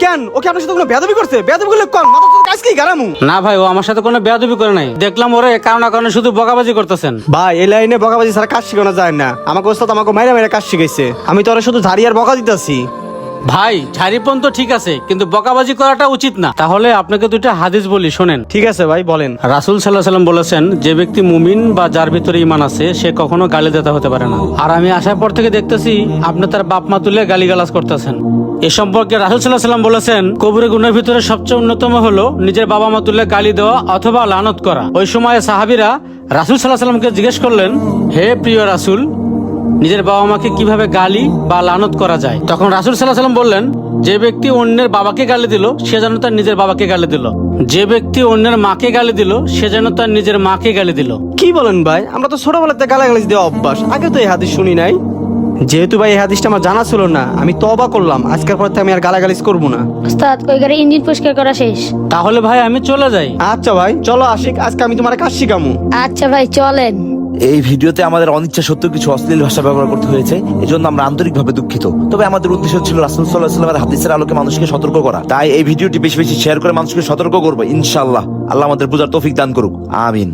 কেন ওকে আপনার সাথে কোনো বেয়াদবি করছে? বেয়াদবি করলে কোন মাথা তো কাজ কি গারামু? না ভাই, ও আমার সাথে কোনো বেয়াদবি করে নাই। দেখলাম ওরে কারণে কারণে শুধু বকাবাজি করতেছেন। ভাই এই লাইনে বকাবাজি ছাড়া কাজ শিখানো যায় না। আমাকে ওস্তাদ আমাকে মাইরা মাইরা কাজ শিখাইছে। আমি তো ওরা শুধু ঝাড়ি আর বকা দিতেছি। ভাই ঝাড়িপন তো ঠিক আছে, কিন্তু বকাবাজি করাটা উচিত না। তাহলে আপনাকে দুইটা হাদিস বলি, শোনেন। ঠিক আছে ভাই বলেন। রাসূল সাল্লাল্লাহু আলাইহি সাল্লাম বলেছেন, যে ব্যক্তি মুমিন বা যার ভিতরে ঈমান আছে সে কখনো গালি দেতা হতে পারে না। আর আমি আসার পর থেকে দেখতেছি আপনি তার বাপ মা তুলে গালিগালাজ করতেছেন। এ সম্পর্কে রাসূল সাল্লাল্লাহু আলাইহি সাল্লাম বলেছেন, কবিরা গুনাহের ভিতরে সবচেয়ে অন্যতম হলো নিজের বাবা মা তুলে গালি দেওয়া অথবা লানত করা। ওই সময় সাহাবীরা রাসূল সাল্লাল্লাহু আলাইহি সাল্লামকে জিজ্ঞেস করলেন, হে প্রিয় রাসূল, নিজের বাবা মাকে কিভাবে গালি বা লানত করা যায়? তখন রাসূল সাল্লাল্লাহু আলাইহি সাল্লাম বললেন, যে ব্যক্তি অন্যের বাবাকে গালি দিল সে যেন তার নিজের বাবাকে গালি দিল, যে ব্যক্তি অন্যের মাকে গালি দিল সে যেন তার নিজের মাকে গালি দিল। কি বলেন ভাই? আমরা তো ছোটবেলাতে গালাগালি দেওয়া অভ্যাস, আগে তো এই হাদিস শুনি নাই। যেহেতু ভাই এই হাদিসটা আমার জানা ছিল না, আমি তওবা করলাম, আজকের পর থেকে আমি আর গালাগালিজ করবো না। ওস্তাদ কই গাড়ি ইঞ্জিন পরিষ্কার করা শেষ। তাহলে ভাই আমি চলে যাই। আচ্ছা ভাই চলো আশিক, আজকে আমি তোমার কাজ শিখামু। আচ্ছা ভাই চলেন। এই ভিডিওতে আমাদের অনিচ্ছা সত্ত্বেও কিছু অশ্লীল ভাষা ব্যবহার করতে হয়েছে, এজন্য আমরা আন্তরিকভাবে দুঃখিত। তবে আমাদের উদ্দেশ্য ছিল রাসূল সাল্লাল্লাহু আলাইহি ওয়াসাল্লামের হাদিসের আলোকে মানুষকে সতর্ক করা। তাই এই ভিডিওটি বেশি বেশি শেয়ার করে মানুষকে সতর্ক করবো ইনশাআল্লাহ। আল্লাহ আমাদের বুঝার তৌফিক দান করুক, আমিন।